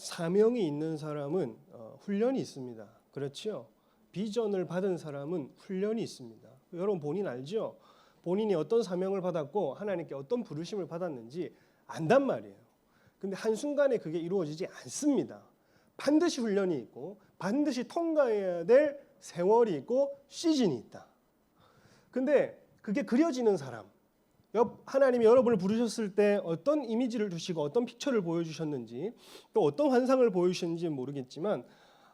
사명이 있는 사람은 훈련이 있습니다. 그렇죠? 비전을 받은 사람은 훈련이 있습니다. 여러분 본인 알죠? 본인이 어떤 사명을 받았고 하나님께 어떤 부르심을 받았는지 안단 말이에요. 근데 한순간에 그게 이루어지지 않습니다. 반드시 훈련이 있고 반드시 통과해야 될 세월이 있고 시즌이 있다. 근데 그게 그려지는 사람, 하나님이 여러분을 부르셨을 때 어떤 이미지를 두시고 어떤 픽처를 보여주셨는지 또 어떤 환상을 보여주셨는지는 모르겠지만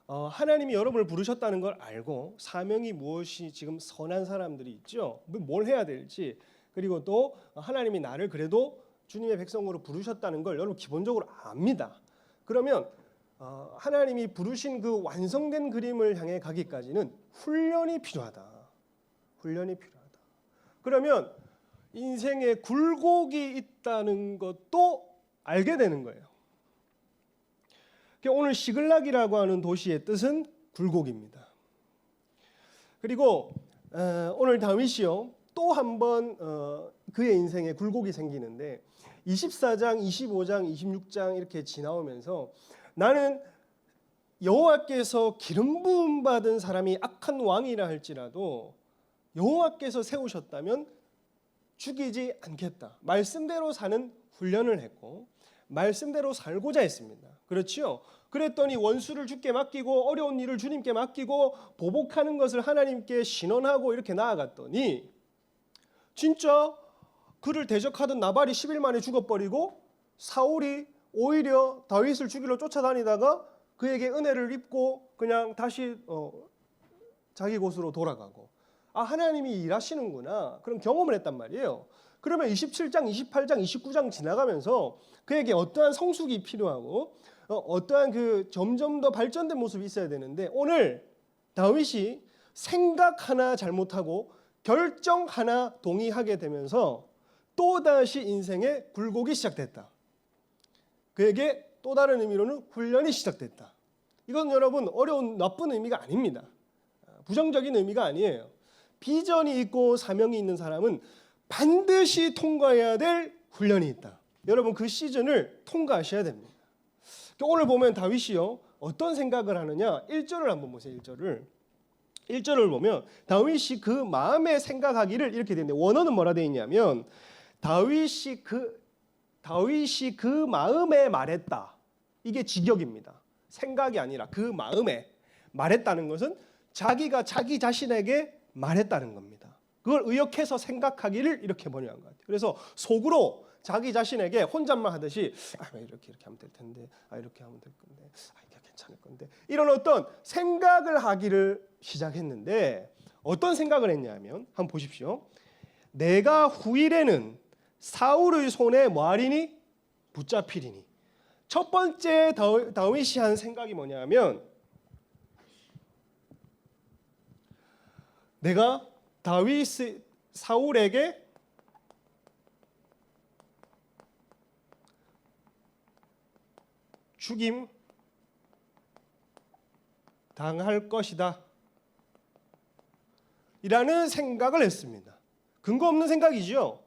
하나님이 여러분을 부르셨다는 걸 알고 사명이 무엇이 지금 선한 사람들이 있죠. 뭘 해야 될지, 그리고 또 하나님이 나를 그래도 주님의 백성으로 부르셨다는 걸 여러분 기본적으로 압니다. 그러면 하나님이 부르신 그 완성된 그림을 향해 가기까지는 훈련이 필요하다. 훈련이 필요하다. 그러면 인생에 굴곡이 있다는 것도 알게 되는 거예요. 오늘 시글락이라고 하는 도시의 뜻은 굴곡입니다. 그리고 오늘 다윗이요 또 한 번 그의 인생에 굴곡이 생기는데 24장, 25장, 26장 이렇게 지나오면서 나는 여호와께서 기름 부음 받은 사람이 악한 왕이라 할지라도 여호와께서 세우셨다면 죽이지 않겠다. 말씀대로 사는 훈련을 했고 말씀대로 살고자 했습니다. 그렇지요? 그랬더니 원수를 주께 맡기고 어려운 일을 주님께 맡기고 보복하는 것을 하나님께 신원하고 이렇게 나아갔더니 진짜 그를 대적하던 나발이 10일 만에 죽어버리고 사울이 오히려 다윗을 죽이러 쫓아다니다가 그에게 은혜를 입고 그냥 다시 자기 곳으로 돌아가고 하나님이 일하시는구나 그런 경험을 했단 말이에요. 그러면 27장, 28장, 29장 지나가면서 그에게 어떠한 성숙이 필요하고 어떠한 그 점점 더 발전된 모습이 있어야 되는데 오늘 다윗이 생각 하나 잘못하고 결정 하나 동의하게 되면서 또다시 인생의 굴곡이 시작됐다. 그에게 또 다른 의미로는 훈련이 시작됐다. 이건 여러분 어려운 나쁜 의미가 아닙니다. 부정적인 의미가 아니에요. 비전이 있고 사명이 있는 사람은 반드시 통과해야 될 훈련이 있다. 여러분 그 시즌을 통과하셔야 됩니다. 오늘 보면 다윗이요 어떤 생각을 하느냐 1절을 한번 보세요. 1절을 보면 다윗이 그 마음에 생각하기를 이렇게 되는데 원어는 뭐라 되어 있냐면 다윗이 그 마음에 말했다. 이게 직역입니다. 생각이 아니라 그 마음에 말했다는 것은 자기가 자기 자신에게 말했다는 겁니다. 그걸 의역해서 생각하기를 이렇게 번역한 것 같아요. 그래서 속으로 자기 자신에게 혼잣말 하듯이 이렇게 하면 될 텐데, 이렇게 하면 될 건데, 이게 괜찮을 건데 이런 어떤 생각을 하기를 시작했는데 어떤 생각을 했냐면 한번 보십시오. 내가 후일에는 사울의 손에 뭐하리니? 붙잡히리니. 첫 번째 다윗이 한 생각이 뭐냐면 내가 사울에게 죽임 당할 것이다 이라는 생각을 했습니다. 근거 없는 생각이죠.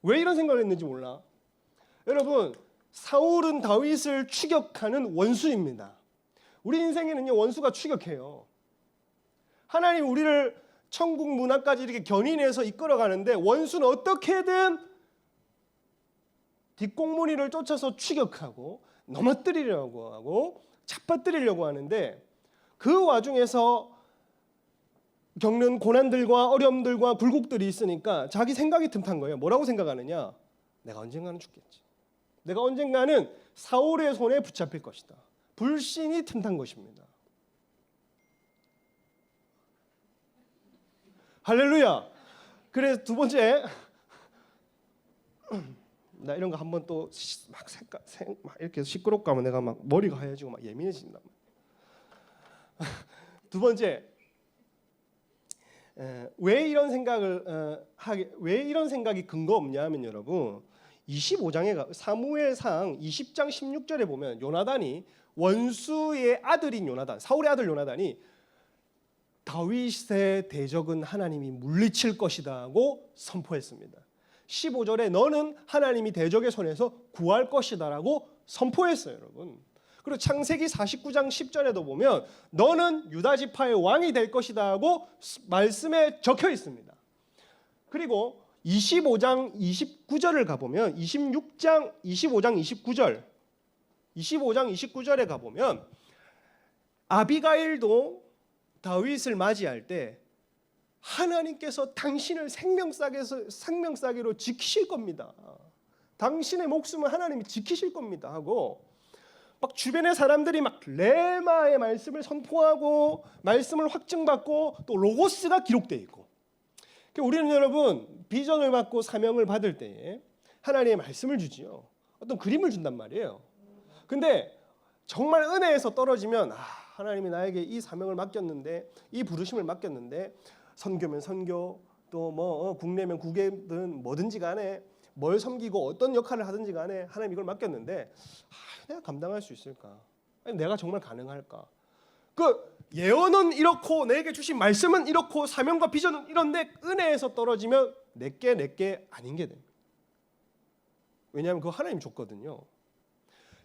왜 이런 생각을 했는지 몰라. 여러분 사울은 다윗을 추격하는 원수입니다. 우리 인생에는요 원수가 추격해요. 하나님 우리를 천국 문화까지 이렇게 견인해서 이끌어가는데 원수는 어떻게든 뒷공무니를 쫓아서 추격하고 넘어뜨리려고 하고 잡아뜨리려고 하는데 그 와중에서 겪는 고난들과 어려움들과 굴곡들이 있으니까 자기 생각이 틈탄 거예요. 뭐라고 생각하느냐? 내가 언젠가는 죽겠지. 내가 언젠가는 사울의 손에 붙잡힐 것이다. 불신이 틈탄 것입니다. 할렐루야. 그래서 두 번째 나 이런 거 한번 또 막 이렇게 시끄럽고 하면 내가 막 머리가 하얘지고 막 예민해진단 말이야. 두 번째 왜 이런 생각이 근거 없냐면 여러분 25장에 사무엘상 20장 16절에 보면 요나단이 원수의 아들인 요나단, 사울의 아들 요나단이 다윗의 대적은 하나님이 물리칠 것이다 하고 선포했습니다. 15절에 너는 하나님이 대적의 손에서 구할 것이다 라고 선포했어요. 여러분 그리고 창세기 49장 10절에도 보면 너는 유다 지파의 왕이 될 것이다 하고 말씀에 적혀 있습니다. 그리고 25장 29절을 가보면 25장 29절에 가보면 아비가일도 다윗을 맞이할 때 하나님께서 당신을 생명싸개로 지키실 겁니다. 당신의 목숨을 하나님이 지키실 겁니다 하고 막 주변의 사람들이 막 레마의 말씀을 선포하고 말씀을 확증받고 또 로고스가 기록되어 있고, 우리는 여러분 비전을 받고 사명을 받을 때에 하나님의 말씀을 주지요. 어떤 그림을 준단 말이에요. 근데 정말 은혜에서 떨어지면 하나님이 나에게 이 사명을 맡겼는데, 이 부르심을 맡겼는데, 선교면 선교, 또 뭐 국내면 국외든 뭐든지 간에 뭘 섬기고 어떤 역할을 하든지 간에 하나님 이걸 맡겼는데 내가 감당할 수 있을까? 아니, 내가 정말 가능할까? 그 예언은 이렇고 내게 주신 말씀은 이렇고 사명과 비전은 이런데 은혜에서 떨어지면 내게 아닌 게 됩니다. 왜냐하면 그거 하나님 줬거든요.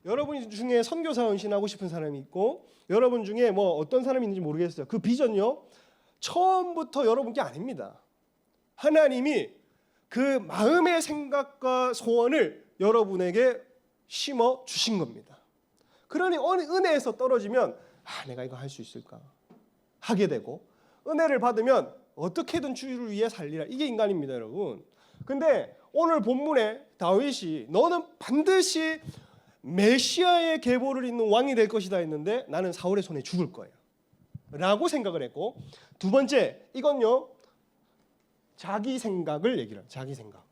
여러분 중에 선교사 헌신하고 싶은 사람이 있고 여러분 중에 뭐 어떤 사람이 있는지 모르겠어요. 그 비전요 처음부터 여러분께 아닙니다. 하나님이 그 마음의 생각과 소원을 여러분에게 심어 주신 겁니다. 그러니 은혜에서 떨어지면 내가 이거 할 수 있을까 하게 되고, 은혜를 받으면 어떻게든 주를 위해 살리라, 이게 인간입니다 여러분. 근데 오늘 본문에 다윗이 너는 반드시 메시아의 계보를 잇는 왕이 될 것이다 했는데 나는 사울의 손에 죽을 거야 라고 생각을 했고, 두 번째 이건요 자기 생각을 얘기를 해요. 자기 생각.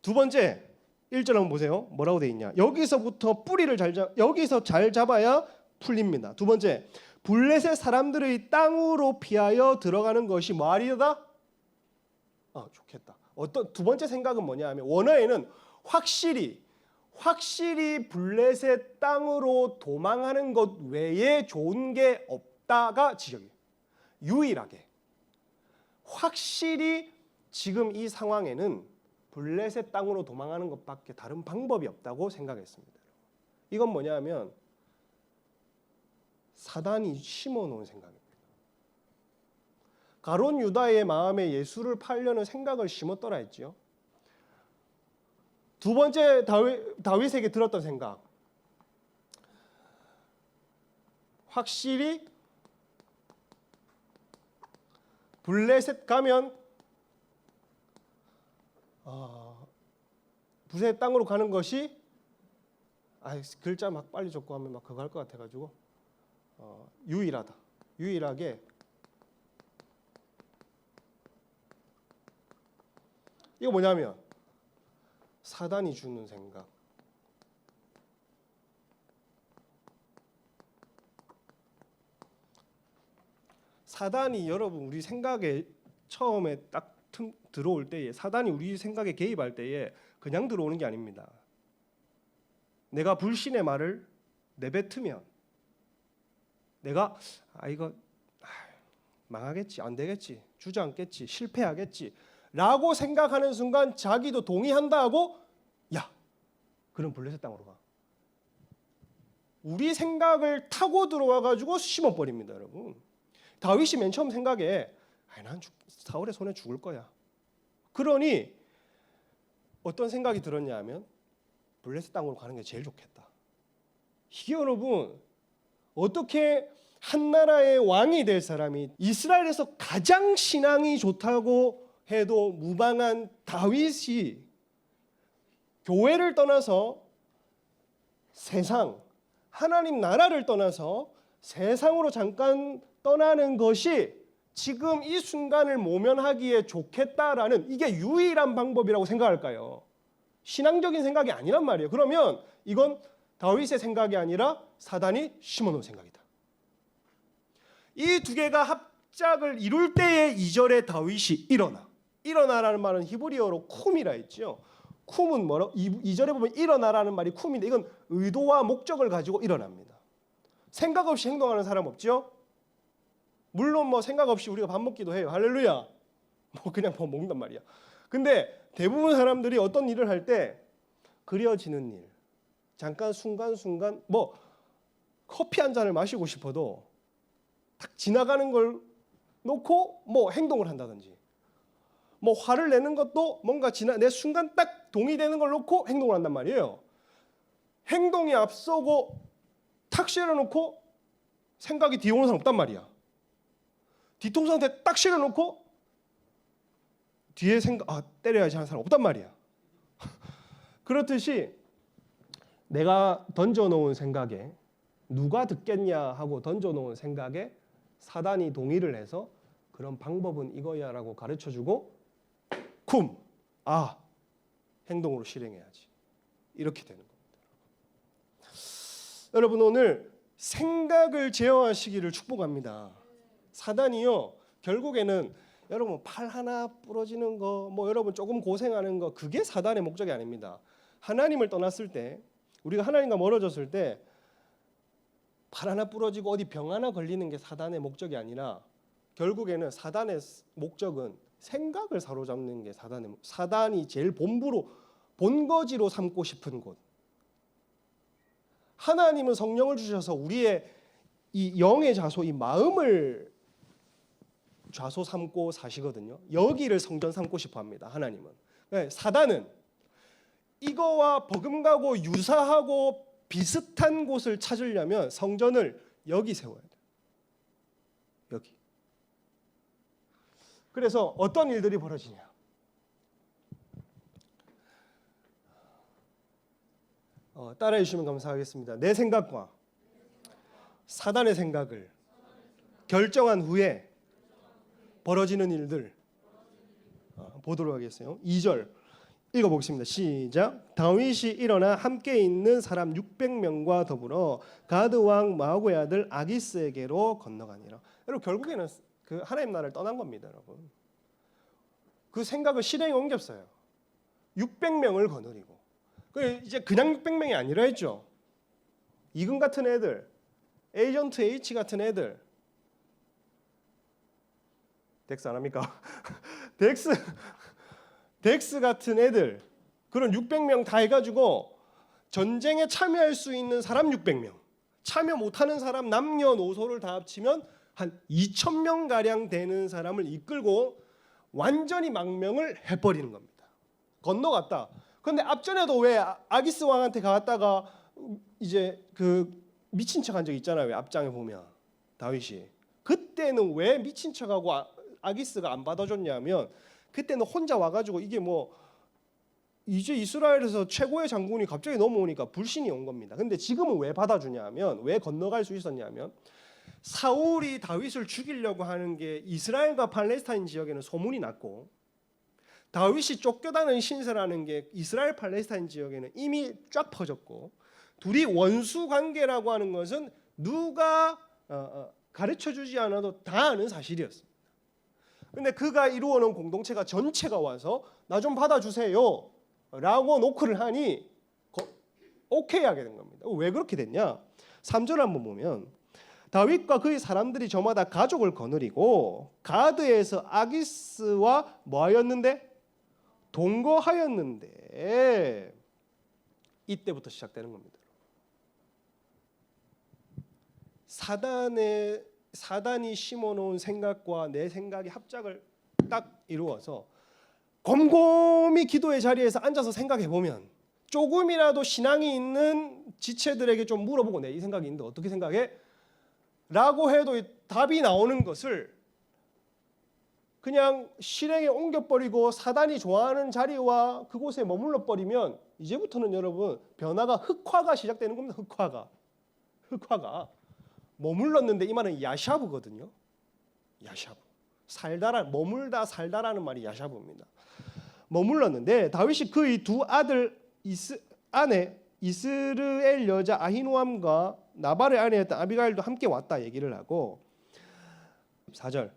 두 번째 1절 한번 보세요. 뭐라고 돼 있냐? 여기서부터 뿌리를 여기서 잘 잡아야 풀립니다. 두 번째, 블레셋 사람들의 땅으로 피하여 들어가는 것이 말이다. 좋겠다. 두 번째 생각은 뭐냐 하면 원어에는 확실히 블레셋 땅으로 도망하는 것 외에 좋은 게 없다가 지적이에요. 유일하게 확실히 지금 이 상황에는 블레셋 땅으로 도망하는 것밖에 다른 방법이 없다고 생각했습니다. 이건 뭐냐 하면 사단이 심어놓은 생각입니다. 가론 유다의 마음에 예수를 팔려는 생각을 심었더라 했지요. 두 번째 다윗에게 들었던 생각, 확실히 블레셋 가면 블레셋 땅으로 가는 것이 글자 막 빨리 적고 하면 막 그거 할 것 같아가지고 유일하게 이거 뭐냐면 사단이 주는 생각. 사단이 여러분 우리 생각에 처음에 딱 들어올 때에, 사단이 우리 생각에 개입할 때에 그냥 들어오는 게 아닙니다. 내가 불신의 말을 내뱉으면 내가 이거 망하겠지, 안 되겠지, 주저앉겠지, 실패하겠지 라고 생각하는 순간 자기도 동의한다 하고 그럼 블레셋 땅으로 가. 우리 생각을 타고 들어와 가지고 심어버립니다 여러분. 다윗이 맨 처음 생각에 난 사울의 손에 죽을 거야. 그러니 어떤 생각이 들었냐 하면 블레셋 땅으로 가는 게 제일 좋겠다. 이게 여러분 어떻게 한 나라의 왕이 될 사람이 이스라엘에서 가장 신앙이 좋다고 해도 무방한 다윗이 교회를 떠나서 세상, 하나님 나라를 떠나서 세상으로 잠깐 떠나는 것이 지금 이 순간을 모면하기에 좋겠다라는, 이게 유일한 방법이라고 생각할까요? 신앙적인 생각이 아니란 말이에요. 그러면 이건 다윗의 생각이 아니라 사단이 심어놓은 생각이다. 이 두 개가 합작을 이룰 때에 2절에 다윗이 일어나라는 말은 히브리어로 쿰이라 했죠. 쿰은 뭐라고? 2절에 보면 일어나라는 말이 쿰인데 이건 의도와 목적을 가지고 일어납니다. 생각 없이 행동하는 사람 없죠? 물론 뭐 생각 없이 우리가 밥 먹기도 해요. 할렐루야. 그냥 뭐 먹는단 말이야. 근데 대부분 사람들이 어떤 일을 할 때 그려지는 일, 잠깐 순간순간 뭐 커피 한 잔을 마시고 싶어도 딱 지나가는 걸 놓고 뭐 행동을 한다든지, 뭐 화를 내는 것도 뭔가 내 순간 딱 동의되는 걸 놓고 행동을 한단 말이에요. 행동이 앞서고 탁 실어놓고 생각이 뒤에 오는 사람 없단 말이야. 뒤통수한테 딱 실어놓고 뒤에 때려야지 하는 사람 없단 말이야. 그렇듯이 내가 던져놓은 생각에 누가 듣겠냐 하고 던져놓은 생각에 사단이 동의를 해서 그런 방법은 이거야 라고 가르쳐주고 행동으로 실행해야지, 이렇게 되는 겁니다. 여러분, 오늘 생각을 제어하시기를 축복합니다. 사단이요, 결국에는 여러분 팔 하나 부러지는 거, 뭐 여러분 조금 고생하는 거, 그게 사단의 목적이 아닙니다. 하나님을 떠났을 때, 우리가 하나님과 멀어졌을 때 팔 하나 부러지고 어디 병 하나 걸리는 게 사단의 목적이 아니라, 결국에는 사단의 목적은 생각을 사로잡는 게 사단이 제일 본거지로 삼고 싶은 곳. 하나님은 성령을 주셔서 우리의 이 영의 좌소, 이 마음을 좌소 삼고 사시거든요. 여기를 성전 삼고 싶어 합니다. 하나님은. 사단은 이거와 버금가고 유사하고 비슷한 곳을 찾으려면 성전을 여기 세워야 돼요. 여기. 그래서 어떤 일들이 벌어지냐? 따라해 주시면 감사하겠습니다. 내 생각과 사단의 생각을 결정한 후에 벌어지는 일들 보도록 하겠어요. 2절 읽어보겠습니다. 시작. 다윗이 일어나 함께 있는 사람 600명과 더불어 가드 왕 마옥의 아들 아기스에게로 건너가니라. 여러분, 결국에는 그 하나님 나라를 떠난 겁니다. 여러분, 그 생각을 실행에 옮겼어요. 600명을 거느리고. 이제 그냥 600명이 아니라 했죠. 이근 같은 애들, 에이전트 H 같은 애들, 덱스 안 합니까? 덱스 같은 애들, 그런 600명 다 해가지고 전쟁에 참여할 수 있는 사람 600명, 참여 못하는 사람 남녀노소를 다 합치면 한 2,000명 가량 되는 사람을 이끌고 완전히 망명을 해버리는 겁니다. 건너갔다. 그런데 앞전에도 왜 아기스 왕한테 갔다가 이제 그 미친 척한 적 있잖아요. 왜 앞장에 보면 다윗이. 그때는 왜 미친 척하고 아기스가 안 받아줬냐면, 그때는 혼자 와가지고 이게 뭐 이제 이스라엘에서 최고의 장군이 갑자기 넘어오니까 불신이 온 겁니다. 근데 지금은 왜 받아주냐면, 왜 건너갈 수 있었냐면, 사울이 다윗을 죽이려고 하는 게 이스라엘과 팔레스타인 지역에는 소문이 났고, 다윗이 쫓겨다니는 신세라는 게 이스라엘 팔레스타인 지역에는 이미 쫙 퍼졌고, 둘이 원수 관계라고 하는 것은 누가 가르쳐주지 않아도 다 아는 사실이었습니다. 근데 그가 이루어놓은 공동체가 전체가 와서 나 좀 받아주세요 라고 노크를 하니 오케이 하게 된 겁니다. 왜 그렇게 됐냐? 3절 한번 보면, 다윗과 그의 사람들이 저마다 가족을 거느리고 가드에서 아기스와 뭐 하였는데? 동거하였는데, 이때부터 시작되는 겁니다. 사단이 심어놓은 생각과 내 생각이 합작을 딱 이루어서 곰곰이 기도의 자리에서 앉아서 생각해보면, 조금이라도 신앙이 있는 지체들에게 좀 물어보고 내 이 생각이 있는데 어떻게 생각해? 라고 해도 답이 나오는 것을 그냥 실행에 옮겨버리고 사단이 좋아하는 자리와 그곳에 머물러 버리면, 이제부터는 여러분 흑화가 시작되는 겁니다. 흑화가 머물렀는데 이 말은 야샤브거든요. 야샤브, 머물다 살다라는 말이 야샤브입니다. 머물렀는데 다윗이 그의 두 아들 아내 이스르엘 여자 아히노암과 나발의 아내였던 아비가일도 함께 왔다 얘기를 하고, 4절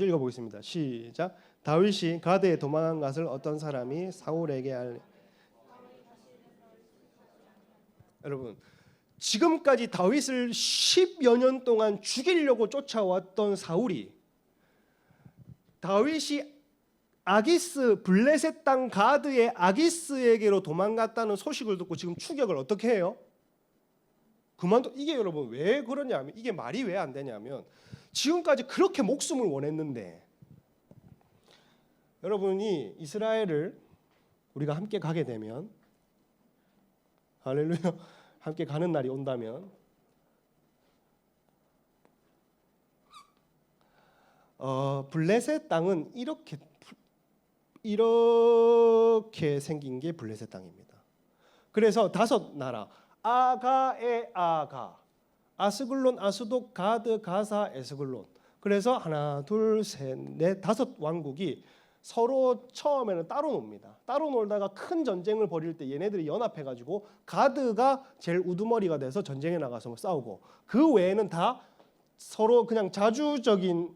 읽어보겠습니다. 시작. 다윗이 가드에 도망한 것을 어떤 사람이 사울에게 여러분, 지금까지 다윗을 10여 년 동안 죽이려고 쫓아왔던 사울이 다윗이 아기스 블레셋 땅 가드의 아기스에게로 도망갔다는 소식을 듣고 지금 추격을 어떻게 해요? 그만둬. 이게 여러분 왜 그러냐면 이게 말이 왜 안 되냐면 지금까지 그렇게 목숨을 원했는데 여러분이 이스라엘을 우리가 함께 가게 되면 할렐루야 함께 가는 날이 온다면 블레셋 땅은 이렇게 생긴 게 블레셋 땅입니다. 그래서 5나라 아가의 아가 아스글론 아스독 가드 가사 에스글론 그래서 하나 둘 셋 넷 5 왕국이 서로 처음에는 따로 놉니다. 따로 놀다가 큰 전쟁을 벌일 때 얘네들이 연합해가지고 가드가 제일 우두머리가 돼서 전쟁에 나가서 싸우고 그 외에는 다 서로 그냥 자주적인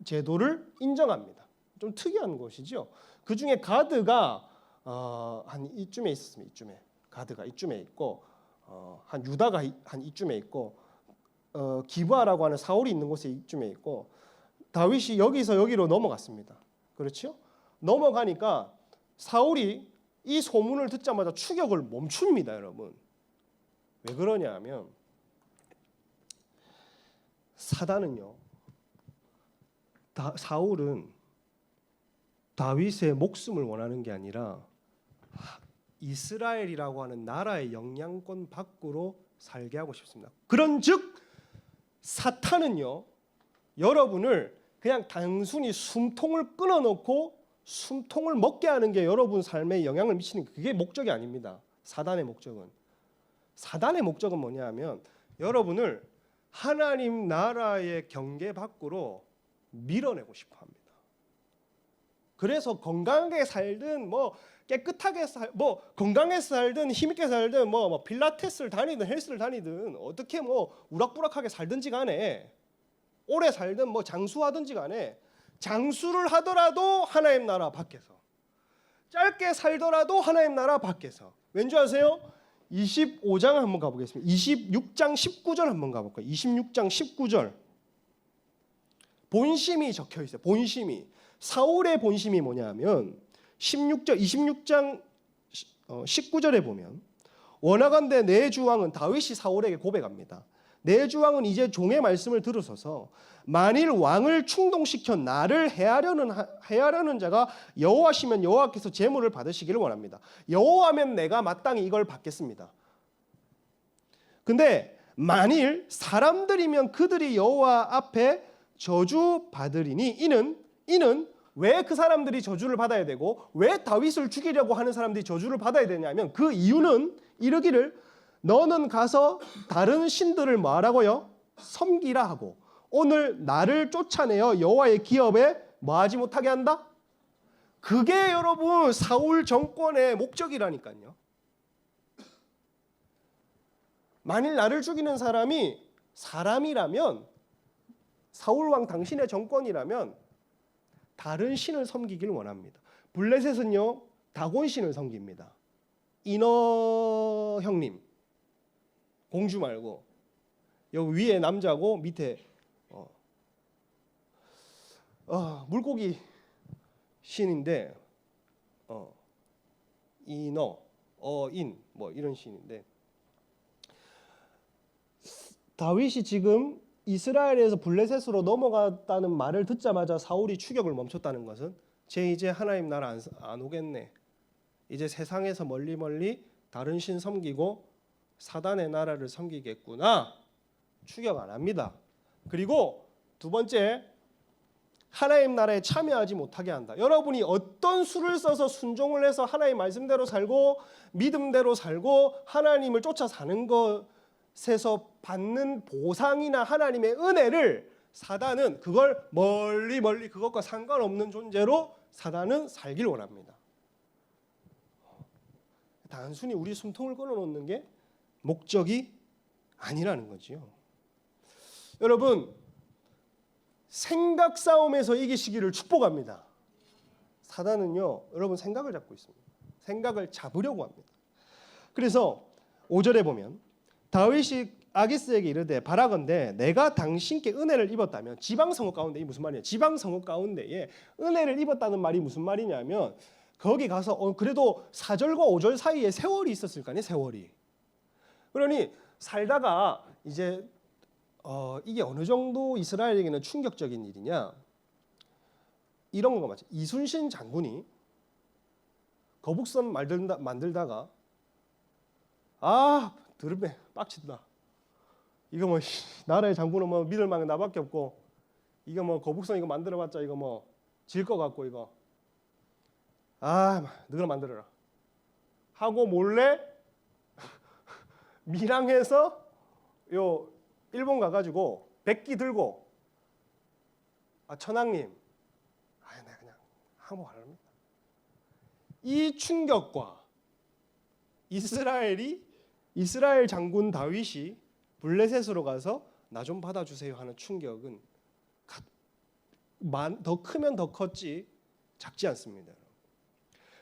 제도를 인정합니다. 좀 특이한 것이죠. 그 중에 가드가 한 이쯤에 있었습니다. 이쯤에 가드가 이쯤에 있고 한 유다가 한 이쯤에 있고 기브아라고 하는 사울이 있는 곳에 이쯤에 있고 다윗이 여기서 여기로 넘어갔습니다. 그렇죠? 넘어가니까 사울이 이 소문을 듣자마자 추격을 멈춥니다, 여러분. 왜 그러냐면 사단은요. 사울은 다윗의 목숨을 원하는 게 아니라 이스라엘이라고 하는 나라의 영향권 밖으로 살게 하고 싶습니다. 그런즉 사탄은요. 여러분을 그냥 단순히 숨통을 끊어놓고 숨통을 먹게 하는 게 여러분 삶에 영향을 미치는 그게 목적이 아닙니다. 사단의 목적은 뭐냐 하면 여러분을 하나님 나라의 경계 밖으로 밀어내고 싶어 합니다. 그래서 건강하게 살든 깨끗하게 건강하게 살든 힘있게 살든 필라테스를 다니든 헬스를 다니든 어떻게 우락부락하게 살든지 간에 오래 살든 장수하든지 간에 장수를 하더라도 하나님 나라 밖에서 짧게 살더라도 하나님 나라 밖에서 왠지 아세요? 25장 한번 가보겠습니다. 26장 19절 한번 가볼까요? 26장 19절 본심이 적혀 있어요. 본심이 사울의 본심이 뭐냐면 26장 19절에 보면 원하건대 내 주왕은 다윗이 사울에게 고백합니다. 내 주왕은 이제 종의 말씀을 들으소서 만일 왕을 충동시켜 나를 해하려는 자가 여호와시면 여호와께서 제물을 받으시기를 원합니다. 여호와면 내가 마땅히 이걸 받겠습니다. 근데 만일 사람들이면 그들이 여호와 앞에 저주 받으리니 이는 왜 그 사람들이 저주를 받아야 되고 왜 다윗을 죽이려고 하는 사람들이 저주를 받아야 되냐면 그 이유는 이르기를 너는 가서 다른 신들을 뭐하라고요? 섬기라 하고 오늘 나를 쫓아내어 여호와의 기업에 뭐하지 못하게 한다? 그게 여러분 사울 정권의 목적이라니까요. 만일 나를 죽이는 사람이 사람이라면 사울 왕 당신의 정권이라면 다른 신을 섬기길 원합니다. 블레셋은요 다곤 신을 섬깁니다. 이너 형님 공주 말고 여기 위에 남자고 밑에 물고기 신인데 이너 인 이런 신인데 다윗이 지금 이스라엘에서 블레셋으로 넘어갔다는 말을 듣자마자 사울이 추격을 멈췄다는 것은 쟤 이제 하나님 나라 안 오겠네. 이제 세상에서 멀리 다른 신 섬기고 사단의 나라를 섬기겠구나. 추격 안 합니다. 그리고 두 번째 하나님 나라에 참여하지 못하게 한다. 여러분이 어떤 수를 써서 순종을 해서 하나님 말씀대로 살고 믿음대로 살고 하나님을 쫓아 사는 것에서 받는 보상이나 하나님의 은혜를 사단은 그걸 멀리 그것과 상관없는 존재로 사단은 살길 원합니다. 단순히 우리 숨통을 끊어놓는 게 목적이 아니라는 거지요. 여러분 생각 싸움에서 이기시기를 축복합니다. 사단은요 여러분 생각을 잡고 있습니다. 생각을 잡으려고 합니다. 그래서 5절에 보면 다윗이 아기스에게 이르되 바라건대 내가 당신께 은혜를 입었다면, 지방 성읍 가운데, 이 무슨 말이냐? 지방 성읍 가운데에 은혜를 입었다는 말이 무슨 말이냐면, 거기 가서 그래도 4절과 5절 사이에 세월이 있었을 거 아니에요, 세월이. 그러니 살다가 이제 이게 어느 정도 이스라엘에게는 충격적인 일이냐? 이런 거 맞죠? 이순신 장군이 거북선 만들다가 드럽네, 빡친다. 이거 뭐 나라의 장군은 뭐 믿을 만한 나밖에 없고, 이거 뭐 거북선 이거 만들어봤자 이거 뭐 질 것 같고, 이거 너가 만들어라 하고 몰래 밀항해서 요 일본 가가지고 백기 들고 천황님, 내가 그냥 항복하랍니다. 이 충격과 이스라엘 장군 다윗이 블레셋으로 가서 나 좀 받아주세요 하는 충격은 더 크면 더 컸지 작지 않습니다.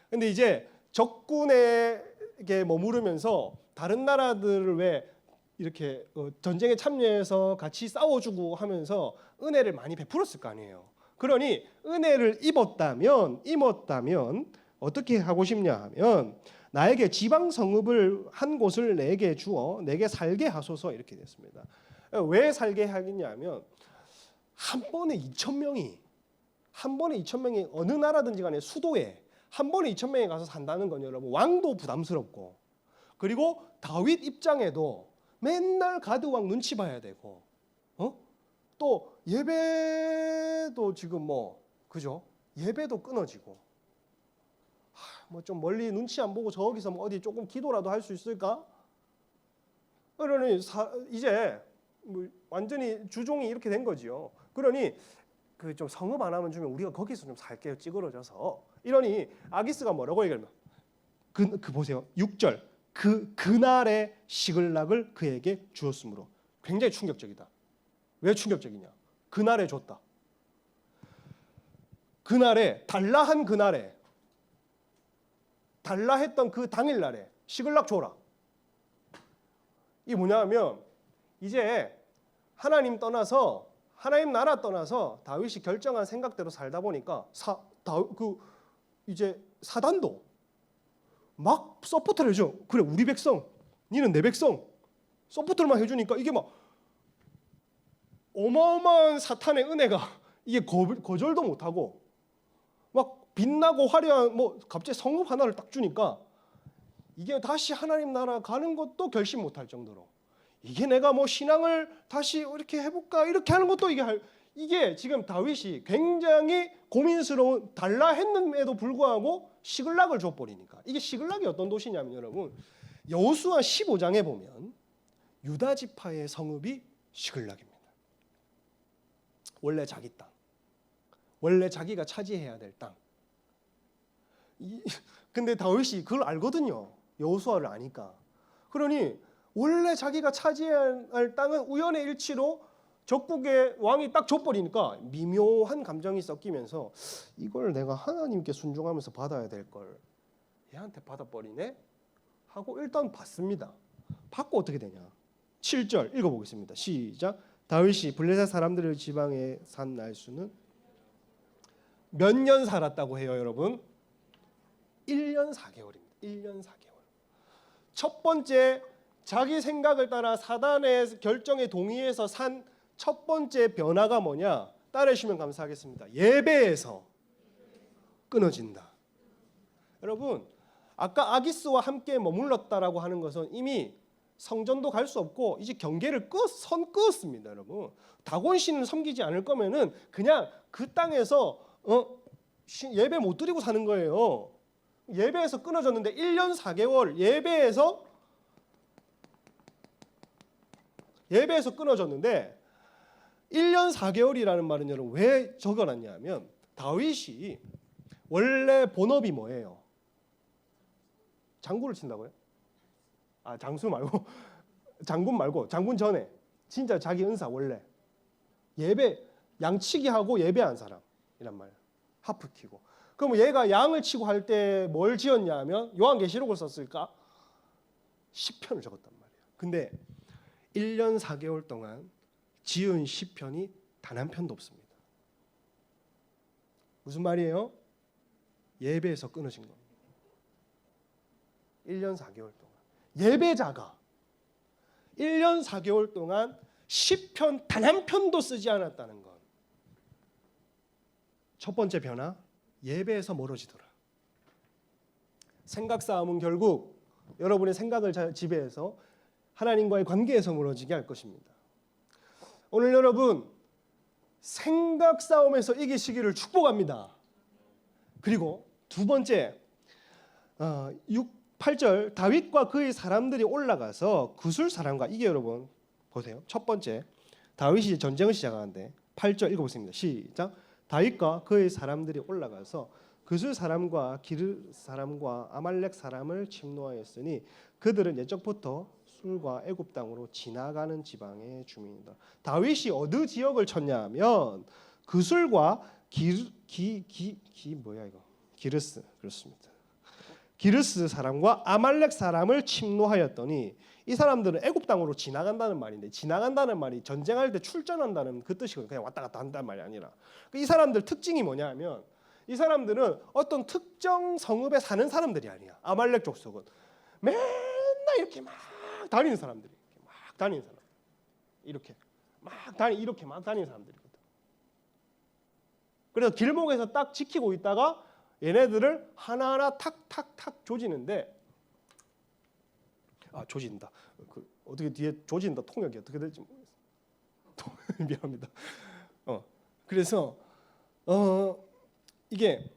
근데 이제 적군에게 머무르면서 다른 나라들을 왜 이렇게 전쟁에 참여해서 같이 싸워주고 하면서 은혜를 많이 베풀었을 거 아니에요. 그러니 은혜를 입었다면 어떻게 하고 싶냐 하면, 나에게 지방 성읍을 한 곳을 내게 주어 내게 살게 하소서, 이렇게 됐습니다. 왜 살게 하겠냐면, 한 번에 2,000명이 어느 나라든지 간에 수도에 한 번에 2,000명이 가서 산다는 건 여러분 왕도 부담스럽고, 그리고 다윗 입장에도 맨날 가드왕 눈치 봐야 되고, 또 예배도 지금 그죠? 예배도 끊어지고, 좀 멀리 눈치 안 보고 저기서 어디 조금 기도라도 할 수 있을까? 그러니 이제 완전히 주종이 이렇게 된 거지요. 그러니 그 좀 성읍 하나만 주면 우리가 거기서 좀 살게요, 찌그러져서. 이러니 아기스가 뭐라고 얘기하면, 보세요, 6절, 그날의 시글락을 그에게 주었으므로. 굉장히 충격적이다. 왜 충격적이냐? 그날에 줬다. 그날에 달라했던 그 당일날에 시글락 줘라. 이게 뭐냐면, 이제 하나님 나라 떠나서 다윗이 결정한 생각대로 살다 보니까 이제 사단도 막 서포트를 해줘. 그래, 우리 백성, 니는 내 백성, 서포트만 해주니까 이게 막 어마어마한 사탄의 은혜가 이게 거절도 못하고 막 빛나고 화려한 갑자기 성읍 하나를 딱 주니까 이게 다시 하나님 나라 가는 것도 결심 못할 정도로, 이게 내가 신앙을 다시 이렇게 해볼까 이렇게 하는 것도 이게 지금 다윗이 굉장히 고민스러운, 달라 했는데도 불구하고 시글락을 줘버리니까. 이게 시글락이 어떤 도시냐면 여러분, 여호수아 15장에 보면 유다 지파의 성읍이 시글락입니다. 원래 자기 땅, 원래 자기가 차지해야 될 땅. 근데 다윗이 그걸 알거든요. 여호수아를 아니까. 그러니 원래 자기가 차지해야 할 땅은 우연의 일치로 적국의 왕이 딱 줘버리니까 미묘한 감정이 섞이면서, 이걸 내가 하나님께 순종하면서 받아야 될 걸 얘한테 받아버리네 하고 일단 받습니다. 받고 어떻게 되냐? 7절 읽어보겠습니다. 시작. 다윗이 블레셋 사람들의 지방에 산 날수는 몇 년 살았다고 해요, 여러분? 1년 4개월입니다. 1년 4개월. 첫 번째, 자기 생각을 따라 사단의 결정에 동의해서 산 첫 번째 변화가 뭐냐? 따라해주시면 감사하겠습니다. 예배에서 끊어진다. 여러분, 아까 아기스와 함께 머물렀다라고 하는 것은 이미 성전도 갈 수 없고 이제 경계를 선 끄었습니다, 여러분. 다곤신을 섬기지 않을 거면은 그냥 그 땅에서 예배 못 드리고 사는 거예요. 예배에서 끊어졌는데 1년 4개월 예배에서 끊어졌는데, 1년 4개월이라는 말은 여러분 왜 적어놨냐면, 다윗이 원래 본업이 뭐예요? 장구를 친다고요? 장수 말고 장군 말고, 장군 전에 진짜 자기 은사 원래 예배 양치기 하고 예배한 사람이란 말이에요. 하프 키고. 그럼 얘가 양을 치고 할 때 뭘 지었냐면 요한계시록을 썼을까? 시편을 적었단 말이에요. 근데 1년 4개월 동안 지은 시편이 단 한 편도 없습니다. 무슨 말이에요? 예배에서 끊어진 겁니다. 1년 4개월 동안 예배자가 1년 4개월 동안 시편 단 한 편도 쓰지 않았다는 것. 첫 번째 변화, 예배에서 멀어지더라. 생각 싸움은 결국 여러분의 생각을 지배해서 하나님과의 관계에서 멀어지게 할 것입니다. 오늘 여러분 생각 싸움에서 이기시기를 축복합니다. 그리고 두 번째 8절 다윗과 그의 사람들이 올라가서 구술 사람과 이게 여러분 보세요. 첫 번째 다윗이 전쟁을 시작하는데 8절 읽어보겠습니다. 시작. 다윗과 그의 사람들이 올라가서 구술 사람과 기르 사람과 아말렉 사람을 침노하였으니 그들은 옛적부터 술과 애굽 땅으로 지나가는 지방의 주민이다. 다윗이 어느 지역을 쳤냐 하면 구술과 기르스 그렇습니다. 기르스 사람과 아말렉 사람을 침노하였더니 이 사람들은 애굽 땅으로 지나간다는 말인데 지나간다는 말이 전쟁할 때 출전한다는 그 뜻이거든요. 그냥 왔다 갔다 한다는 말이 아니라 이 사람들 특징이 뭐냐 하면 이 사람들은 어떤 특정 성읍에 사는 사람들이 아니야. 아말렉 족속은 맨날 이렇게 막 다니는 사람들이 막 다니는 사람 이렇게 막 다니는 사람들이거든. 그래서 길목에서 딱 지키고 있다가 얘네들을 하나하나 탁탁탁 조지는데 조진다. 어떻게 뒤에 조진다 통역이 어떻게 될지 모르겠어요. 미안합니다. 그래서 이게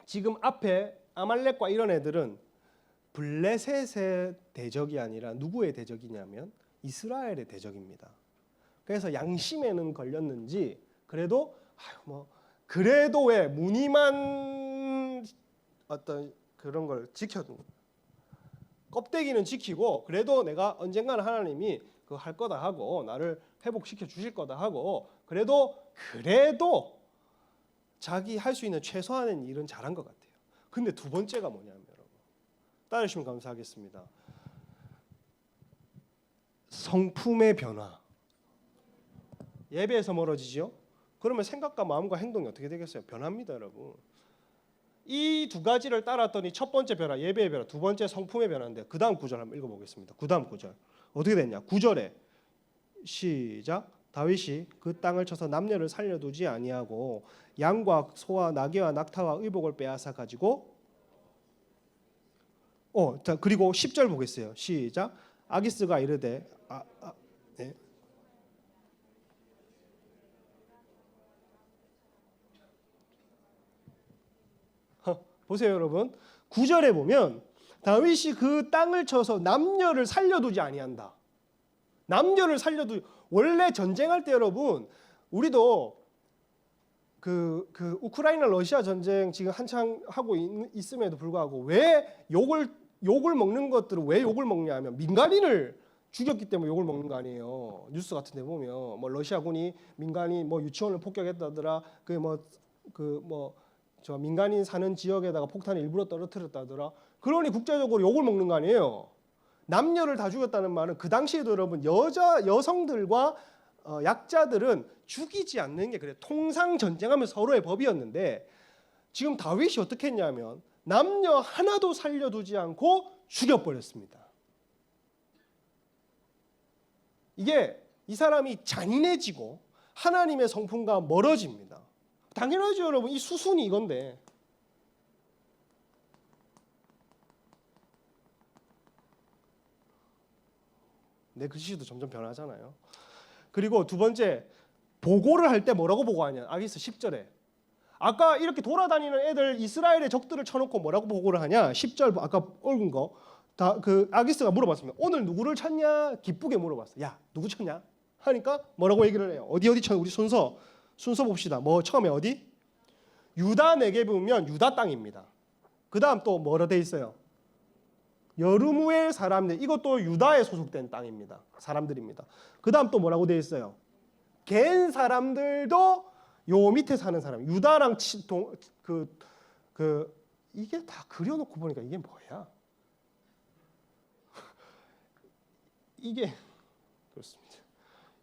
지금 앞에 아말렉과 이런 애들은 블레셋의 대적이 아니라 누구의 대적이냐면 이스라엘의 대적입니다. 그래서 양심에는 걸렸는지 그래도 그래도 왜 무늬만 어떤 그런 걸 지켜둔 껍데기는 지키고 그래도 내가 언젠가는 하나님이 그거 할 거다 하고 나를 회복시켜 주실 거다 하고 그래도 자기 할 수 있는 최소한의 일은 잘한 것 같아요. 근데 두 번째가 뭐냐면 여러분 따르시면 감사하겠습니다. 성품의 변화. 예배에서 멀어지죠. 그러면 생각과 마음과 행동이 어떻게 되겠어요? 변합니다, 여러분. 이 두 가지를 따랐더니 첫 번째 변화, 예배의 변화, 두 번째 성품의 변화인데 그 다음 구절 한번 읽어보겠습니다. 그 다음 구절 어떻게 됐냐? 9절에 시작. 다윗이 그 땅을 쳐서 남녀를 살려두지 아니하고 양과 소와 나귀와 낙타와 의복을 빼앗아 가지고 그리고 10절 보겠어요. 시작. 아기스가 이르되 네. 보세요, 여러분. 9절에 보면 다윗이 그 땅을 쳐서 남녀를 살려두지 아니한다. 남녀를 원래 전쟁할 때 여러분 우리도 그 우크라이나 러시아 전쟁 지금 한창 하고 있음에도 불구하고 왜 욕을 먹는 것들은 왜 욕을 먹냐 하면 민간인을 죽였기 때문에 욕을 먹는 거 아니에요. 뉴스 같은 데 보면 뭐 러시아군이 민간인 유치원을 폭격했다더라. 저 민간인 사는 지역에다가 폭탄을 일부러 떨어뜨렸다더라. 그러니 국제적으로 욕을 먹는 거 아니에요. 남녀를 다 죽였다는 말은 그 당시에도 여러분 여성들과 약자들은 죽이지 않는 게 그래. 통상 전쟁하면 서로의 법이었는데 지금 다윗이 어떻게 했냐면 남녀 하나도 살려두지 않고 죽여버렸습니다. 이게 이 사람이 잔인해지고 하나님의 성품과 멀어집니다. 당연하죠, 여러분. 이 수순이 이건데. 내 글씨도 점점 변하잖아요. 그리고 두 번째, 보고를 할 때 뭐라고 보고하냐? 아기스 10절에. 아까 이렇게 돌아다니는 애들 이스라엘의 적들을 쳐놓고 뭐라고 보고를 하냐? 10절 아까 읽은 거. 아기스가 물어봤습니다. 오늘 누구를 쳤냐? 기쁘게 물어봤어. 야, 누구 쳤냐? 하니까 뭐라고 얘기를 해요? 어디 쳤냐? 우리 순서 봅시다. 처음에 어디? 유다 네겝이면 유다 땅입니다. 그 다음 또 뭐로 돼 있어요? 여르무엘 사람들, 이것도 유다에 소속된 땅입니다. 사람들입니다. 그 다음 또 뭐라고 돼 있어요? 겐 사람들도 요 밑에 사는 사람. 유다랑 이게 다 그려놓고 보니까 이게 뭐야? 이게 좋습니다.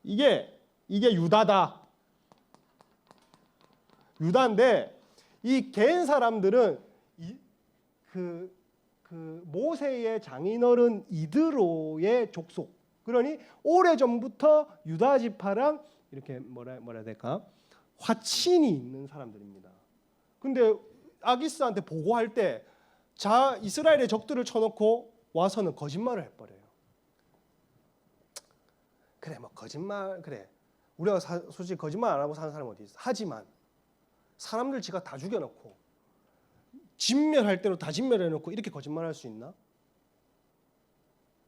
이게 유다다. 유다인데 이 갠 사람들은 그 모세의 장인어른 이드로의 족속. 그러니 오래전부터 유다 지파랑 이렇게 뭐라 해야 될까? 화친이 있는 사람들입니다. 근데 아기스한테 보고할 때 이스라엘의 적들을 쳐놓고 와서는 거짓말을 해버려요. 그래 뭐 거짓말 그래. 우리가 솔직히 거짓말 안 하고 사는 사람이 어디 있어. 하지만 사람들 지가 다 죽여놓고 진멸할 대로 다 진멸해놓고 이렇게 거짓말할 수 있나?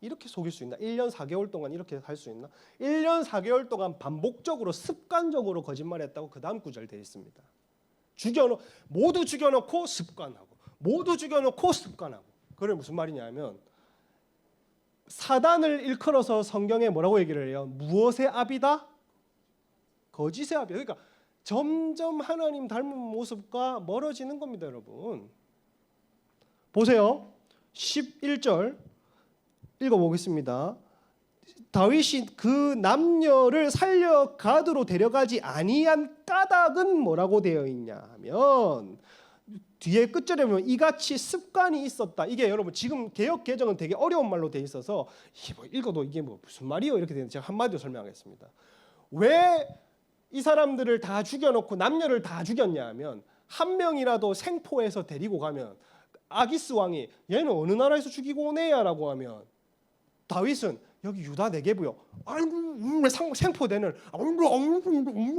이렇게 속일 수 있나? 1년 4개월 동안 이렇게 할 수 있나? 1년 4개월 동안 반복적으로 습관적으로 거짓말했다고 그 다음 구절 되어 있습니다. 모두 죽여놓고 습관하고 모두 죽여놓고 습관하고. 그게 무슨 말이냐면 사단을 일컬어서 성경에 뭐라고 얘기를 해요? 무엇의 압이다? 거짓의 압이다. 그러니까 점점 하나님 닮은 모습과 멀어지는 겁니다, 여러분. 보세요. 11절 읽어보겠습니다. 다윗이 그 남녀를 살려 가드로 데려가지 아니한 까닭은 뭐라고 되어 있냐 하면 뒤에 끝절에 보면 이같이 습관이 있었다. 이게 여러분 지금 개역 개정은 되게 어려운 말로 되어 있어서 읽어도 이게 무슨 말이요? 이렇게 되는데 제가 한마디로 설명하겠습니다. 왜 이 사람들을 다 죽여놓고 남녀를 다 죽였냐 하면 한 명이라도 생포해서 데리고 가면 아기스 왕이 얘는 어느 나라에서 죽이고 오네야라고 하면 다윗은 여기 유다 내게부요. 아이고 생포되는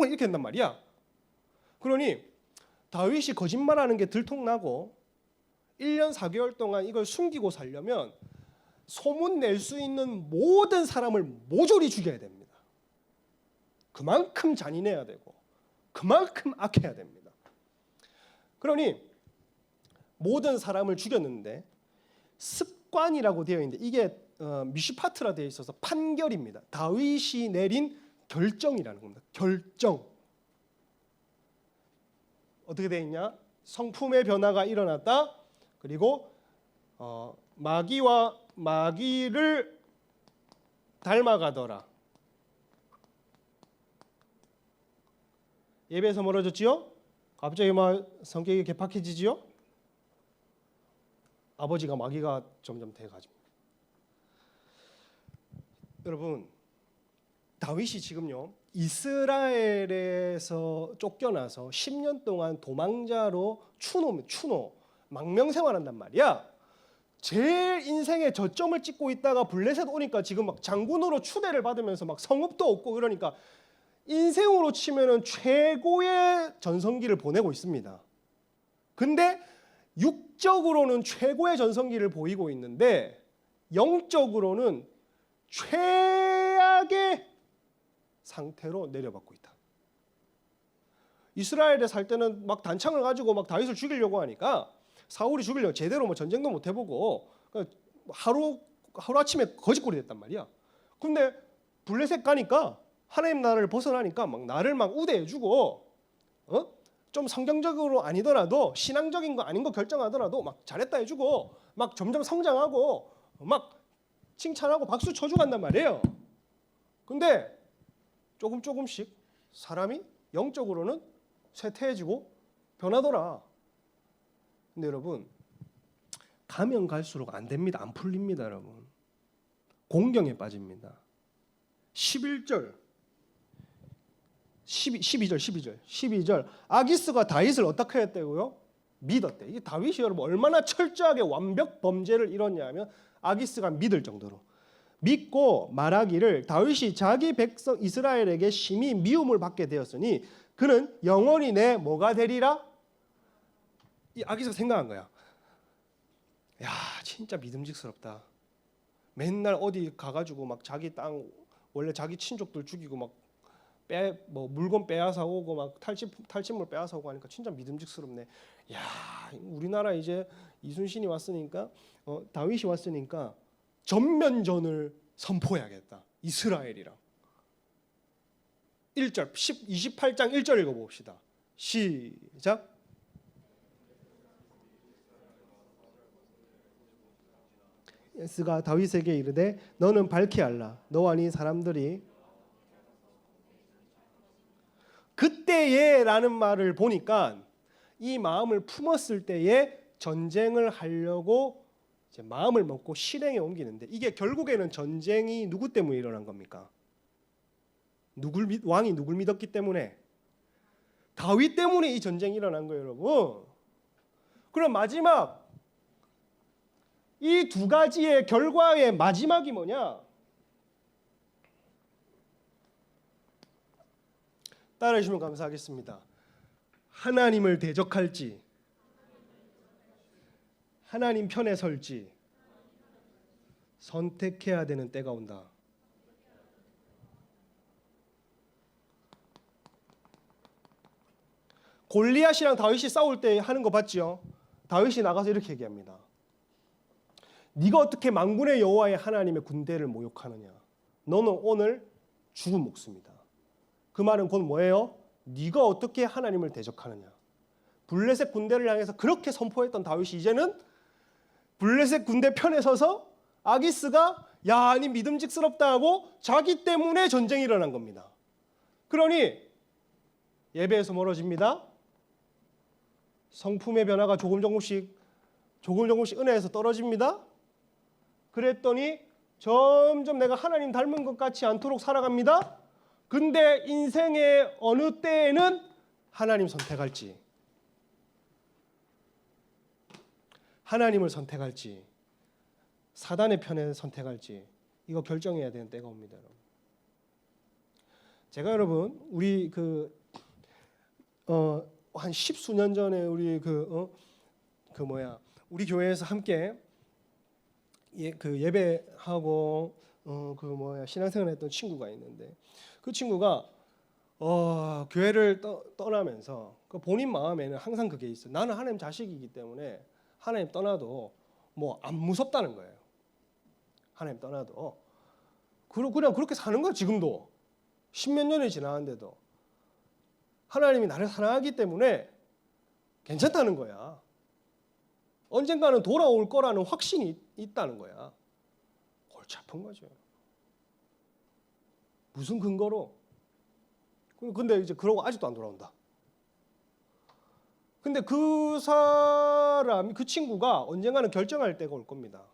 이렇게 한단 말이야. 그러니 다윗이 거짓말하는 게 들통나고 1년 4개월 동안 이걸 숨기고 살려면 소문 낼 수 있는 모든 사람을 모조리 죽여야 됩니다. 그만큼 잔인해야 되고 그만큼 악해야 됩니다. 그러니 모든 사람을 죽였는데 습관이라고 되어 있는데 이게 미슈파트라 되어 있어서 판결입니다. 다윗이 내린 결정이라는 겁니다. 결정. 어떻게 되어 있냐? 성품의 변화가 일어났다. 그리고 마귀와 마귀를 닮아가더라. 예배에서 멀어졌지요? 갑자기 막 성격이 개팍해지지요? 아버지가 마귀가 점점 돼가지고. 여러분 다윗이 지금요 이스라엘에서 쫓겨나서 10년 동안 도망자로 추노 망명생활한단 말이야. 제일 인생의 저점을 찍고 있다가 블레셋 오니까 지금 막 장군으로 추대를 받으면서 막 성읍도 없고 그러니까 인생으로 치면은 최고의 전성기를 보내고 있습니다. 근데 육적으로는 최고의 전성기를 보이고 있는데 영적으로는 최악의 상태로 내려받고 있다. 이스라엘에 살 때는 막 단창을 가지고 막 다윗을 죽이려고 하니까 사울이 죽이려고 제대로 뭐 전쟁도 못 해보고 하루 아침에 거짓골이 됐단 말이야. 근데 블레셋 가니까 하나님 나라를 벗어나니까 막 나를 막 우대해주고 좀 성경적으로 아니더라도 신앙적인 거 아닌 거 결정하더라도 막 잘했다 해주고 막 점점 성장하고 막 칭찬하고 박수 쳐주고 간단 말이에요. 근데 조금씩 사람이 영적으로는 쇠퇴해지고 변하더라. 근데 여러분 가면 갈수록 안 됩니다. 안 풀립니다. 여러분 공경에 빠집니다. 11절 12절 아기스가 다윗을 어떻게 했다고요? 믿었대. 이 다윗이 여러분 얼마나 철저하게 완벽 범죄를 이뤘냐면 아기스가 믿을 정도로 믿고 말하기를 다윗이 자기 백성 이스라엘에게 심히 미움을 받게 되었으니 그는 영원히 내 뭐가 되리라? 이 아기스가 생각한 거야. 야 진짜 믿음직스럽다. 맨날 어디 가가지고 막 자기 땅 원래 자기 친족들 죽이고 막 물건 빼앗아 오고 막 탈취물 빼앗아 오고 하니까 진짜 믿음직스럽네. 야 우리나라 이제 이순신이 왔으니까 다윗이 왔으니까 전면전을 선포해야겠다. 이스라엘이랑. 1절 28장 1절 읽어봅시다. 시작. 아기스가 다윗에게 이르되 너는 밝히 알라 너와 네 사람들이 그때에라는 말을 보니까 이 마음을 품었을 때에 전쟁을 하려고 이제 마음을 먹고 실행에 옮기는데 이게 결국에는 전쟁이 누구 때문에 일어난 겁니까? 왕이 누굴 믿었기 때문에? 다윗 때문에 이 전쟁이 일어난 거예요, 여러분. 그럼 마지막 이 두 가지의 결과의 마지막이 뭐냐? 따라해 주시면 감사하겠습니다. 하나님을 대적할지 하나님 편에 설지 선택해야 되는 때가 온다. 골리앗이랑 다윗이 싸울 때 하는 거 봤죠? 다윗이 나가서 이렇게 얘기합니다. 네가 어떻게 만군의 여호와의 하나님의 군대를 모욕하느냐? 너는 오늘 죽은 목숨이다. 그 말은 곧 뭐예요? 네가 어떻게 하나님을 대적하느냐? 블레셋 군대를 향해서 그렇게 선포했던 다윗이 이제는 블레셋 군대 편에 서서 아기스가 야, 니 믿음직스럽다 하고 자기 때문에 전쟁이 일어난 겁니다. 그러니 예배에서 멀어집니다. 성품의 변화가 조금 조금씩 은혜에서 떨어집니다. 그랬더니 점점 내가 하나님 닮은 것 같지 않도록 살아갑니다. 근데 인생의 어느 때에는 하나님 선택할지 하나님을 선택할지 사단의 편에 선택할지 이거 결정해야 되는 때가 옵니다, 여러분. 제가 여러분 우리 한 십수년 전에 우리 우리 교회에서 함께 예배하고 신앙생활 했던 친구가 있는데 그 친구가 교회를 떠나면서 본인 마음에는 항상 그게 있어요. 나는 하나님 자식이기 때문에 하나님 떠나도 뭐 안 무섭다는 거예요. 하나님 떠나도 그냥 그렇게 사는 거야. 지금도 십몇 년이 지나는데도 하나님이 나를 사랑하기 때문에 괜찮다는 거야. 언젠가는 돌아올 거라는 확신이 있다는 거야. 골치 아픈 거죠. 무슨 근거로? 근데 이제 그러고 아직도 안 돌아온다. 근데 그 친구가 언젠가는 결정할 때가 올 겁니다.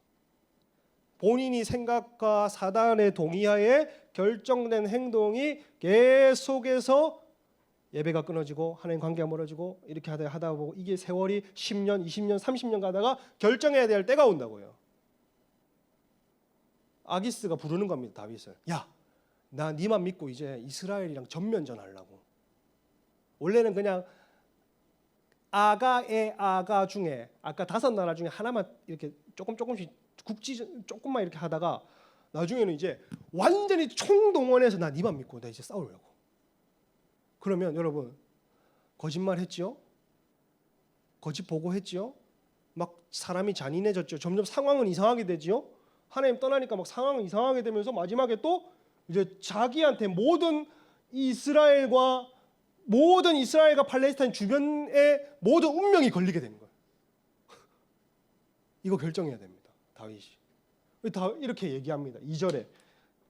본인이 생각과 사단의 동의하에 결정된 행동이 계속해서 예배가 끊어지고 하나님 관계가 멀어지고 이렇게 하다 보고 이게 세월이 10년, 20년, 30년 가다가 결정해야 될 때가 온다고요. 아기스가 부르는 겁니다. 다윗을. 야, 나 니만 믿고 이제 이스라엘이랑 전면전 하려고. 원래는 그냥 아가 중에 아까 5나라 중에 하나만 이렇게 조금씩 조금만 이렇게 하다가 나중에는 이제 완전히 총동원해서 나 니만 믿고 나 이제 싸우려고. 그러면 여러분 거짓말 했지요? 거짓 보고했지요? 막 사람이 잔인해졌죠. 점점 상황은 이상하게 되지요. 하나님 떠나니까 막 상황은 이상하게 되면서 마지막에 또 이제 자기한테 모든 이스라엘과 팔레스타인 주변의 모든 운명이 걸리게 되는 거예요. 이거 결정해야 됩니다. 다윗이. 이렇게 얘기합니다. 2절에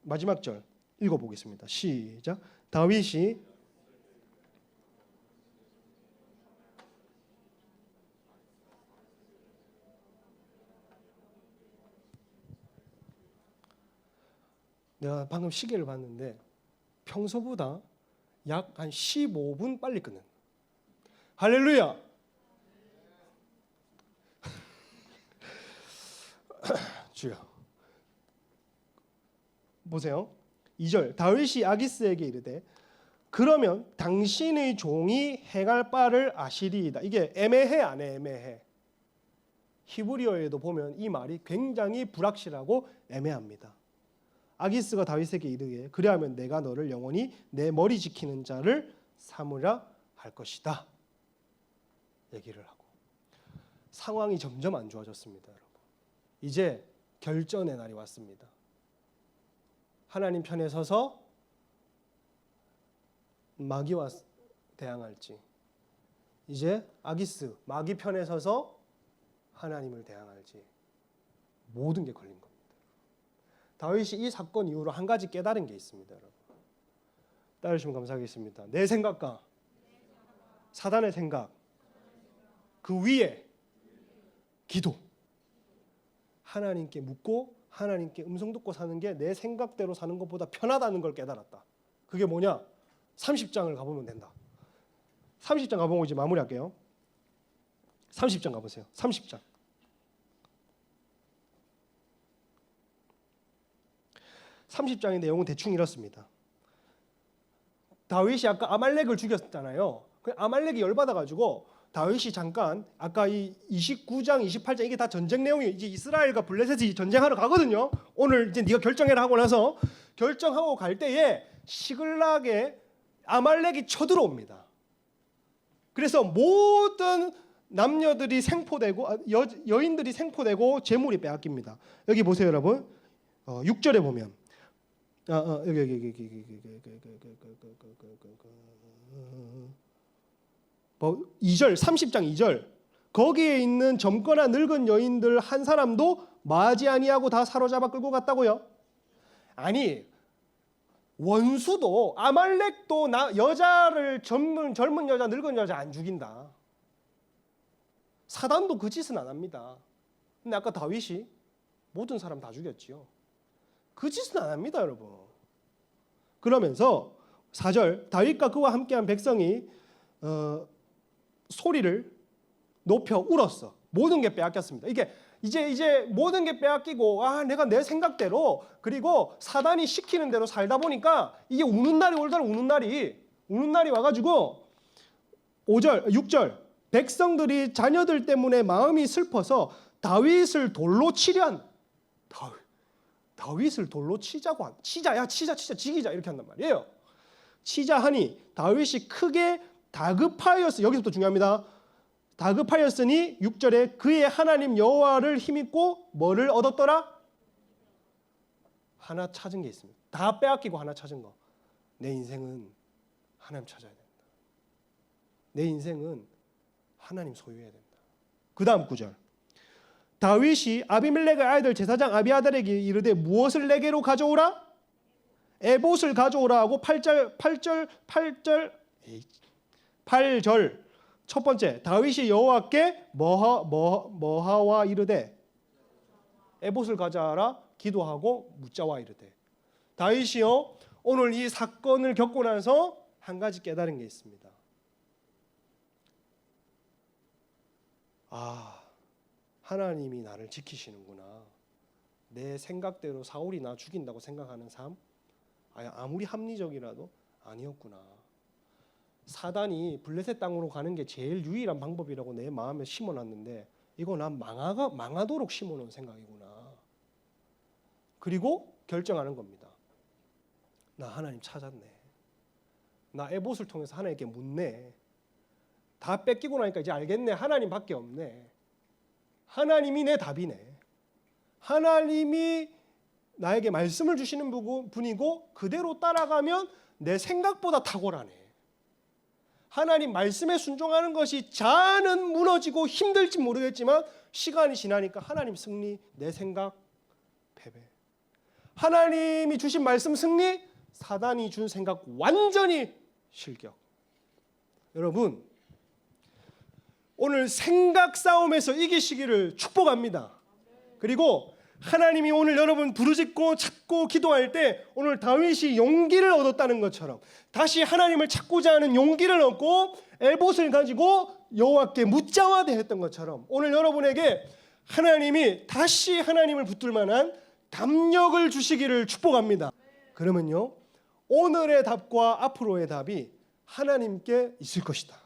마지막 절 읽어보겠습니다. 시작. 다윗이 내가 방금 시계를 봤는데 평소보다 약 한 15분 빨리 끝낸. 할렐루야. 주여. 보세요. 2절 다윗이 아기스에게 이르되 그러면 당신의 종이 행할 바를 아시리이다. 이게 애매해 안 애매해? 히브리어에도 보면 이 말이 굉장히 불확실하고 애매합니다. 아기스가 다윗에게 이르되 그리하면 내가 너를 영원히 내 머리 지키는 자를 삼으라 할 것이다. 얘기를 하고 상황이 점점 안 좋아졌습니다, 여러분. 이제 결전의 날이 왔습니다. 하나님 편에 서서 마귀와 대항할지, 이제 아기스 마귀 편에 서서 하나님을 대항할지 모든 게 걸린 겁니다. 다윗이 이 사건 이후로 한 가지 깨달은 게 있습니다. 여러분. 따르시면 감사하겠습니다. 내 생각과 사단의 생각, 그 위에 기도, 하나님께 묻고 하나님께 음성 듣고 사는 게 내 생각대로 사는 것보다 편하다는 걸 깨달았다. 그게 뭐냐? 30장을 가보면 된다. 30장 가보고 이제 마무리할게요. 30장 가보세요. 30장. 30장의 내용은 대충 이렇습니다. 다윗이 아까 아말렉을 죽였잖아요. 그 아말렉이 열받아가지고 다윗이 잠깐 아까 이 29장, 28장 이게 다 전쟁 내용이 이제 이스라엘과 블레셋이 전쟁하러 가거든요. 오늘 이제 네가 결정해라 하고 나서 결정하고 갈 때에 시글락에 아말렉이 쳐들어옵니다. 그래서 모든 남녀들이 생포되고 여인들이 생포되고 재물이 빼앗깁니다. 여기 보세요, 여러분. 6절에 보면 여기 2절 30장 2절 거기에 있는 젊거나 늙은 여인들 한 사람도 마지 아니하고 다 사로잡아 끌고 갔다고요? 아니 원수도 아말렉도 여자를 젊은 여자 늙은 여자 안 죽인다. 사단도 그 짓은 안 합니다. 근데 아까 다윗이 모든 사람 다 죽였지요. 그 짓은 안 합니다, 여러분. 그러면서 4절 다윗과 그와 함께한 백성이 소리를 높여 울었어. 모든 게 빼앗겼습니다. 이게 이제 모든 게 빼앗기고 내가 내 생각대로 그리고 사단이 시키는 대로 살다 보니까 이게 우는 날이 올더라. 우는 날이 와가지고 5절 6절 백성들이 자녀들 때문에 마음이 슬퍼서 다윗을 돌로 치려 다윗을 돌로 치자고 치자 죽이자 이렇게 한단 말이에요. 치자 하니 다윗이 크게 다급하였으니 여기서부터 중요합니다. 다급하였으니 6절에 그의 하나님 여호와를 힘입고 뭐를 얻었더라? 하나 찾은 게 있습니다. 다 빼앗기고 하나 찾은 거. 내 인생은 하나님 찾아야 된다. 내 인생은 하나님 소유해야 된다. 그 다음 9절 다윗이 아비멜렉의 아들 제사장 아비아달에게 이르되 무엇을 내게로 가져오라? 에봇을 가져오라 하고 8절 첫 번째 다윗이 여호와께 뭐하와 이르되 에봇을 가져와라 기도하고 묻자와 이르되 다윗이요 오늘 이 사건을 겪고 나서 한 가지 깨달은 게 있습니다. 하나님이 나를 지키시는구나. 내 생각대로 사울이 나 죽인다고 생각하는 삶 아무리 합리적이라도 아니었구나. 사단이 블레셋 땅으로 가는 게 제일 유일한 방법이라고 내 마음에 심어놨는데 이거 난 망하도록 심어놓은 생각이구나. 그리고 결정하는 겁니다. 나 하나님 찾았네. 나 에봇을 통해서 하나님께 묻네. 다 뺏기고 나니까 이제 알겠네. 하나님밖에 없네. 하나님이 내 답이네. 하나님이 나에게 말씀을 주시는 분이고 그대로 따라가면 내 생각보다 탁월하네. 하나님 말씀에 순종하는 것이 자는 무너지고 힘들지 모르겠지만 시간이 지나니까 하나님 승리, 내 생각 패배. 하나님이 주신 말씀 승리, 사단이 준 생각 완전히 실격. 여러분 오늘 생각 싸움에서 이기시기를 축복합니다. 그리고 하나님이 오늘 여러분 부르짖고 찾고 기도할 때 오늘 다윗이 용기를 얻었다는 것처럼 다시 하나님을 찾고자 하는 용기를 얻고 에봇을 가지고 여호와께 묻자와 대했던 것처럼 오늘 여러분에게 하나님이 다시 하나님을 붙들 만한 담력을 주시기를 축복합니다. 그러면요 오늘의 답과 앞으로의 답이 하나님께 있을 것이다.